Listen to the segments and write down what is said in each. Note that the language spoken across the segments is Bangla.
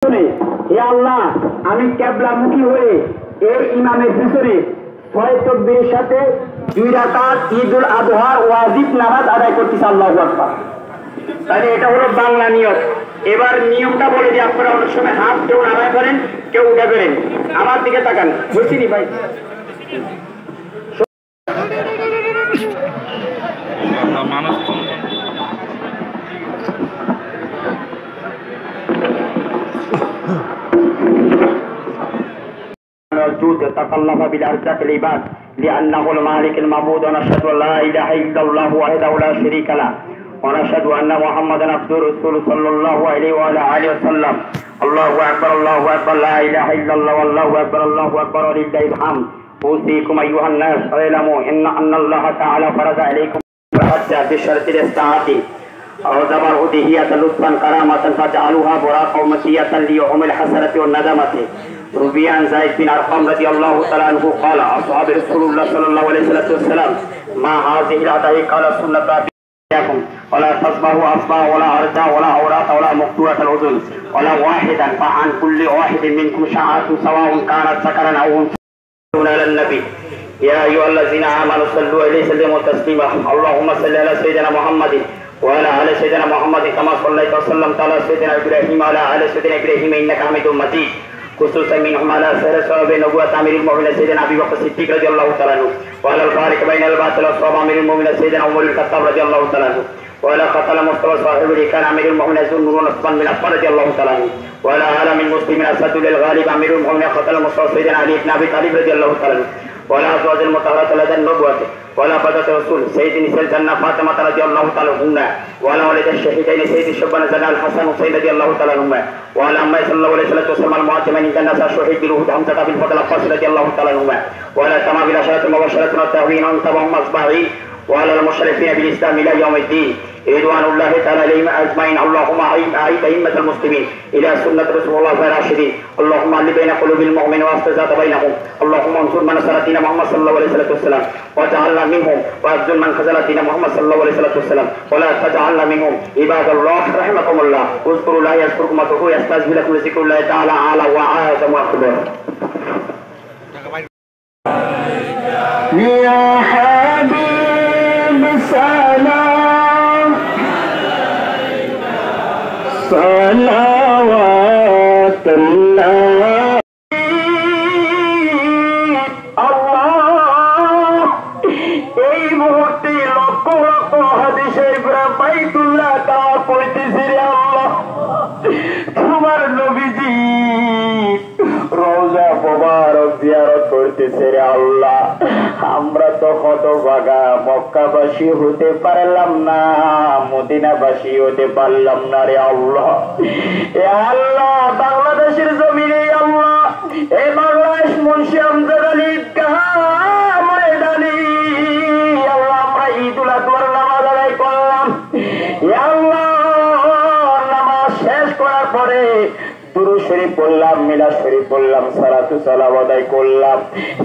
হে আল্লাহ, আমি কিবলামুখী হয়ে এই ইমামের পিছনে 6 তাকবীরের সাথে 2 রাকাত ঈদুল আযহার ওয়াজিব নামাজ আদায় করতেছি। আল্লাহু আকবার। তাহলে এটা হলো বাংলা নিয়ম। এবার নিয়মটা বলে যে আপনারা অনেক সময় হাত কেউ নামায় করেন, কেউ উঠে করেন। আমার দিকে তাকান, বুঝছিনি ভাই? মানুষ الجود تكلف بالأرزاق العباد لأنه المالك المعبود ونشهد أن لا إله إلا الله وحده لا شريك له ونشهد أن محمدا عبده ورسوله صلى الله عليه وعلى آله وسلم. الله أكبر الله أكبر لا إله إلا الله والله أكبر الله أكبر ولله الحمد. أوصيكم أيها الناس اعلموا أن الله تعالى فرض عليكم الحج بشرط الاستطاعة أعظم الأضحية لطفا كرامة فجعلوها براقا ومسية ليوم الحسرة والندمة. روي عن زيد بن أرقم رضي الله تعالى عنه قال أصحاب رسول الله صلى الله عليه وسلم ما هذه الأضحية قال سنة أبيكم ولا تصبحوا أصبع ولا أرجع ولا أوراق ولا مقطوعة الأذن ولا واحدا فعن كل واحد منكم شعرة سواء كانت سكرا أو أنثى على النبي. يا أيها الذين آمنوا صلوا عليه وسلموا تسليما. اللهم صل على سيدنا محمد وعلى آل سيدنا محمد كما صليت وسلمت على سيدنا إبراهيم وعلى آل سيدنا إبراهيم إنك حميد مجيد. خصوصا منهم على سهر صحابة نبوة أمير المؤمنين سيدنا أبي بكر الصديق رضي الله تعالى عنه وعلى الفارق بين الباطل والصواب أمير المؤمنين سيدنا عمر الخطاب رضي الله تعالى عنه وعلى خطل مصطفى صاحب كان أمير المؤمنين ذو النور عثمان بن عفان رضي الله تعالى عنه وعلى عالم المسلمين أسد للغالب أمير المؤمنين خطل مصطفى سيدنا علي بن أبي طالب رضي الله تعالى عنه وعلى أزواج المطهرات لدى النبوة وعلى بدة الرسول سيد نساء الجنة فاطمة رضي الله تعالى عنها وعلى ولد الشهيدين سيد الشبان زكا الحسن حسين رضي الله تعالى عنهما وعلى أمه صلى الله عليه وسلم المعتمين الجنة الشهيد بالوهود حمزة بن فضل العباس رضي الله تعالى عنهما وعلى تمام العشرة المبشرة والتابعين ومن تبعهم أصبعين وعلى المشرفين بالإسلام إلى يوم الدين رضوان الله تعالى عليهم أجمعين. اللهم أعيد أئمة المسلمين إلى سنة رسول الله الراشدين. اللهم ألف بين قلوب المؤمنين وأصلح ذات بينهم. اللهم انصر من نصر دين محمد صلى الله عليه وسلم واجعلنا منهم واخذل من خذل دين محمد صلى الله عليه وسلم ولا تجعلنا منهم. عباد الله رحمكم الله اذكروا الله يذكركم وادعوه يستجب لكم ذكر الله تعالى أعلى وأعظم وأكبر. يا حبيب سلام صلوات الله الله এই মুহূর্তে লক্ষ লক্ষ হাদিসে ইব্রাহিম বাইতুল্লাহ তাওয়াফ করতেছি রে আল্লাহ, তোমার নবীজি রওজা মুবারক জিয়ারত করতেছে রে আল্লাহ। আমরা তো হতভাগা, মক্কাবাসী হতে পারলাম না, মদিনাবাসী হতে পারলাম না রে আল্লাহ। এ আল্লাহ বাংলাদেশের জমিনে আল্লাহ এই বাংলাদেশ মুন্সি আমজাদ আলী ময়দানি আল্লাহ আমরা ঈদুল আজহার নামাজ আদায় করলাম। এ আল্লাহ নামাজ শেষ করার পরে দুরূদ শরীফ পড়লাম, মিলাদ শরীফ পড়লাম, সালাতু সালাম আদায় করলাম,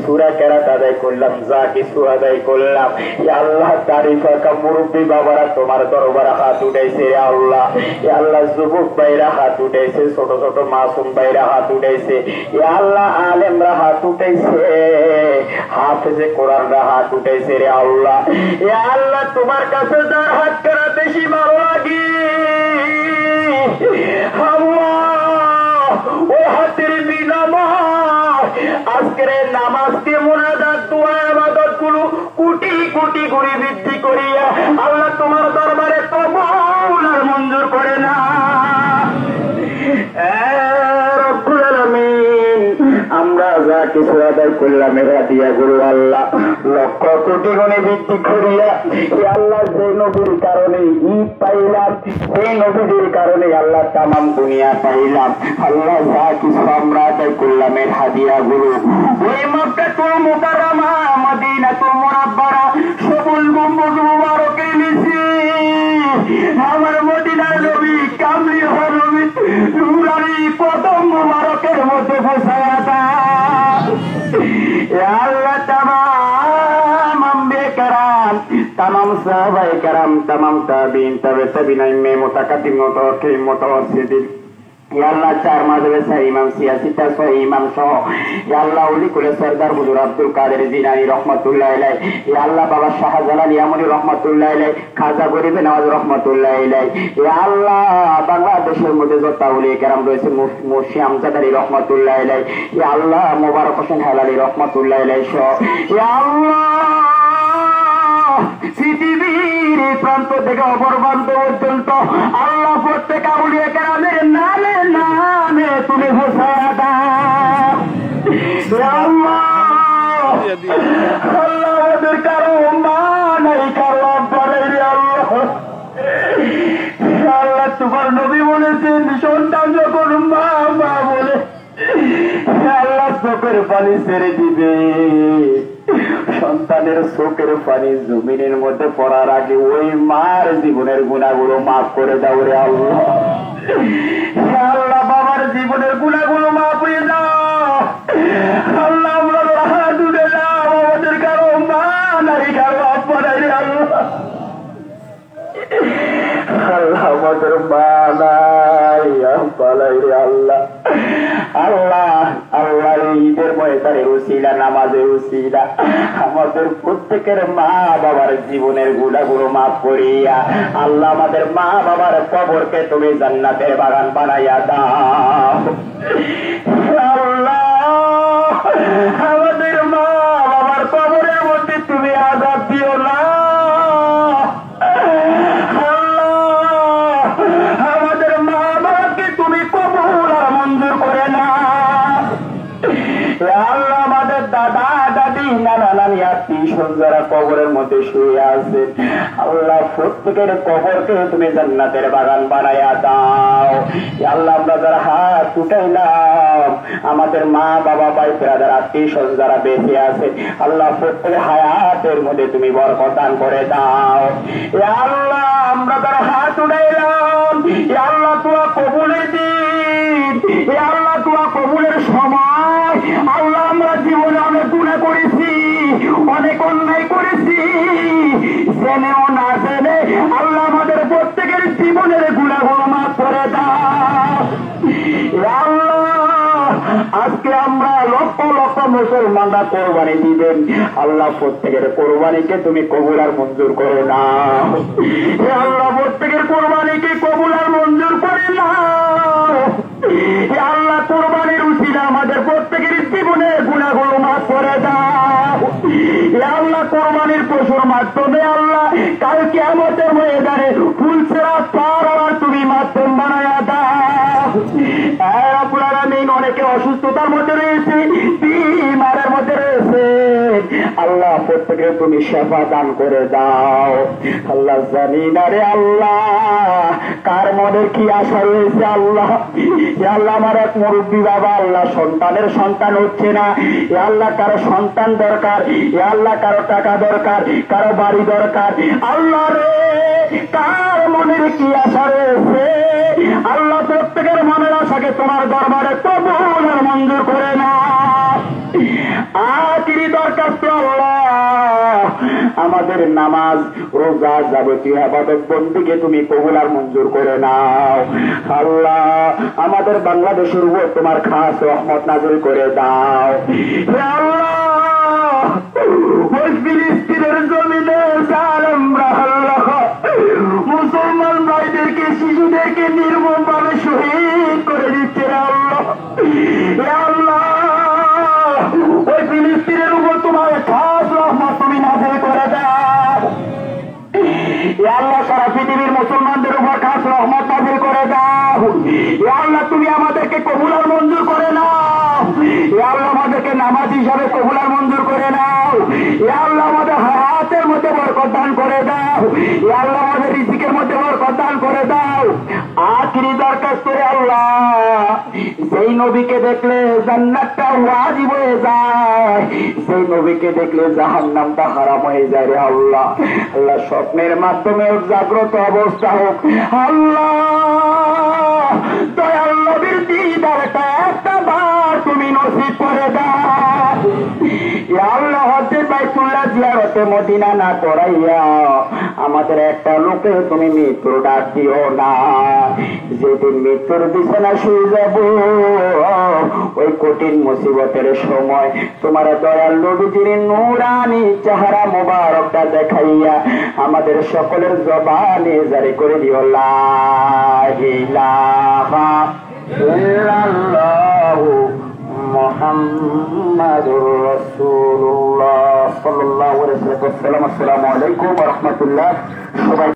সূরা কেরাত আদায় করলাম, যা কিছু আদায় করলাম। ইয়া আল্লাহ তারিফা কা মুরব্বি বাবারা তোমার দরবারে হাত উঠাইছে রে আল্লাহ। ইয়া আল্লাহ যুবক ভাইরা হাত উঠাইছে, ছোট ছোট মাসুম ভাইরা হাত উঠাইছে, ইয়া আল্লাহ আলেমরা হাত উঠাইছে, হাফেজে কোরআনরা হাত উঠাইছে রে আল্লাহ। ইয়া আল্লাহ তোমার কাছে যার হাত করা বেশি ভালো লাগে আল্লাহ ওই হাতের বিনাময় আজকের নামাজকে মুনাজাত দোয়া ইবাদত গুলো কোটি কোটি করে বৃদ্ধি করিয়া আল্লাহ তোমার দরবারে কবুল আর মঞ্জুর করে না রব্বুল আলামিন। আমরা যা কিছু আদায় করলাম এরা দিয়া গুরু আল্লাহ লক্ষ কোটি গুণে বৃদ্ধি করিয়া আল্লাহ যে নবীর কারণে ঈদ পাইলাম, সেই নবীদের কারণে আল্লাহ তামাম দুনিয়া পাইলাম। আল্লাহ যা কিছু আমরা আদায় করলাম এর হাদিয়া গুরু ওই মক্কাতুল মুকাররমা মদিনাতুল মুনাব্বারা সবুজ গম্বুজ মুবারকের নিচে আমার মদিনার নবী কামলি নবী নুরানি কদম মুবারকের মধ্যে বসায়া দাও। আল্লাহ তামাম আম্বিয়া کرام تمام صحابہ کرام تمام تابعین تابع تابعین میں متقدم متوقع متوسطین আল্লাহ চার মাদ্রাসার ইমাম সিয়াসিতা সহ ইমাম সহ আল্লাহ উলি কুলে সরদার হুজুর আব্দুল কাদের জিলানী রহমাতুল্লাহ আলাইহি, আল্লাহ বাবা শাহজালাল ইয়ামানী রহমাতুল্লাহ আলাইহি, খাজা গরিবে নওয়াজ রহমাতুল্লাহ আলাইহি, আল্লাহ বাংলাদেশের মধ্যে যত উলি কেরাম রয়েছে মুফতি আমজাদ আলী রহমাতুল্লাহ আলাইহি, আল্লাহ মোবারক হোসেন হেলালি রহমাতুল্লাহ আলাইহি সহ আল্লাহ পৃথিবীর প্রান্ত থেকে অপর প্রান্ত পর্যন্ত আল্লাহ প্রত্যেক আউলিয়া কেরামের নামে নামে তুমি ঘোষণা দাও। আল্লাহ ওদের কারো মা নাই, কারো আব্বা নাই রে আল্লাহ। আল্লাহ তোমার নবী বলেছেন সন্তান যখন মা মা বলে আল্লাহ চোখের পানি ছেড়ে দিবে, সন্তানের চোখের পানি জমিনের মধ্যে পড়ার আগে ওই মার জীবনের গুণাগুলো মাফ করে দাও রে আল্লাহ। আল্লাহ বাবার জীবনের গুণাগুলো মাফ হয়ে দাও আল্লাহ। আমরা হাত উঠে দাও, আমাদের কারো মা নাই, কারো আব্বা নাই রে আল্লাহ। আল্লাহ আমাদের মা নাই, আব্বা নাই রে আল্লাহ। আল্লাহ আল্লাহ ঈদের ময়দানের উসিলা, নামাজের উসিলা আমাদের প্রত্যেকের মা বাবার জীবনের গুণাগুলো মাফ করিয়া আল্লাহ আমাদের মা বাবার কবরকে তুমি জান্নাতের বাগান বানাইয়া দাও। আল্লাহ আমাদের মা বাবার কবরের মধ্যে তুমি আযাব দিও না। আমাদের মা বাবাকে তুমি কবুল আর মঞ্জুর করে না। আল্লাহ আমাদের দাদা দাদি নানা নানি আত্মীয় যারা কবরের মধ্যে শুয়ে আছেন আল্লাহ প্রত্যেকের কবরকে তুমি জান্নাতের বাগান বানাইয়া দাও। আল্লাহ আমরা যারা হাত উঠাইলাম আমাদের মা বাবা ভাই ব্রাদার আত্মীয় যারা বেঁচে আছে আল্লাহ প্রত্যেকের হায়াতের মধ্যে তুমি বরকত দান করে দাও। আল্লাহ আমরা যারা হাত উঠাইলাম আল্লাহ তোমার কবুলের দিন, আল্লাহ তোমার কবুলের সময় আল্লাহ আমরা জীবনে অনেক গুনাহ করেছি, অনেক অন্যায় করেছি, জেনেও না জেনে আল্লাহ আমাদের প্রত্যেকের জীবনের গুনাহগুলো মাফ করে দাও। আল্লাহ আজকে আমরা লক্ষ লক্ষ মুসলমানরা কোরবানি দিবেন আল্লাহ প্রত্যেকের কোরবানিকে তুমি কবুল আর মঞ্জুর করে নাও। আল্লাহ প্রত্যেকের কোরবানিকে কবুল আর মঞ্জুর করে নাও। আল্লাহ কোরবানির উসিলা আমাদের প্রত্যেকের জীবনে গুনাহগুলো মাফ করে দাও। আল্লাহ কোরবানির পশুর মাধ্যমে আল্লাহ কাল কিয়ামতের ময়দানে ফুলছেরা পার আর তুমি মাধ্যম বানায়া দাও। আপনারা নেই অনেকে অসুস্থতার মধ্যে রয়েছে, বিমারের মধ্যে রয়েছে আল্লাহ প্রত্যেকে তুমি সেবা দান করে দাও। আল্লাহ জানি না রে আল্লাহ কার মনের কি আশা রয়েছে আল্লাহ। আল্লাহ আমার এক মুরব্বী বাবা আল্লাহ সন্তানের সন্তান হচ্ছে না, আল্লাহ কারো সন্তান দরকার, আল্লাহ কারো টাকা দরকার, কারো বাড়ি দরকার, আল্লাহ রে কার মনের কি আশা রয়েছে আল্লাহ প্রত্যেকের মনের আশাকে তোমার দরবারে কবুল আর মঞ্জুর করে না। আখিরি দরখাস্ত আল্লাহ আমাদের নামাজ রোজা যাবতীয় ইবাদত বন্দেগী তুমি কবুল আর মঞ্জুর করে নাও। আল্লাহ আমাদের বাংলাদেশের উপর তোমার খাস রহমত নাযিল করে দাও। হে আল্লাহ ওই ফিলিস্তিনের জমিনে জালেমরা আল্লাহ মুসলমান ভাইদেরকে শিশুদেরকে নির্মমভাবে শহীদ করে দিচ্ছে আল্লাহ। হে আল্লাহ ওই ফিলিস্তিনের উপর তোমার খাস রহমত তুমি নাযিল করে দাও। আল্লাহ সারা পৃথিবীর মুসলমানদের উপর খাস রহমত নাযিল করে দাও। আল্লাহ তুমি আমাদেরকে কবুল আর মঞ্জুর করে নাও। আল্লাহ আমাদেরকে নামাজ হিসাবে কবুল আর মঞ্জুর করে নাও। আল্লাহ আমাদের হায়াতের মধ্যে বরকত দান করে দাও। আল্লাহ আমাদের রিজিকের মধ্যে বরকত দান করে দাও। আখিরি দরখাস্ত করে আল্লাহ সেই নবীকে দেখলে জান্নাতটা ওয়াজিব হয়ে যায়, সেই নবীকে দেখলে জাহান্নামটা হারাম হয়ে যায় রে আল্লাহ। আল্লাহ স্বপ্নের মাধ্যমে জাগ্রত অবস্থা হোক আল্লাহ। দয়াল নবীর দিদারটা একটা বার তুমি নসিব করে দাও। আল্লাহ হজে বাইতুল্লাহ জিয়ারতে মদিনা না করাইয়া আমাদের একটা লোকে তুমি মৃত্যুর ডাক দিও না। যেদিন মৃত্যুর বিছানা শুয়ে যাব, ওই কঠিন মুসিবতের সময় তোমার দয়াল নবীজির নূরানি চেহারা মুবারকটা দেখাইয়া আমাদের সকলের জবানে জারি করে দিও লা ইলাহা ইল্লাল্লাহু মুহাম্মাদুর রাসূলুল্লাহ সাল্লাল্লাহু আলাইহি ওয়াসাল্লাম। আসসালামু আলাইকুম ওয়া রাহমাতুল্লাহ। সবাই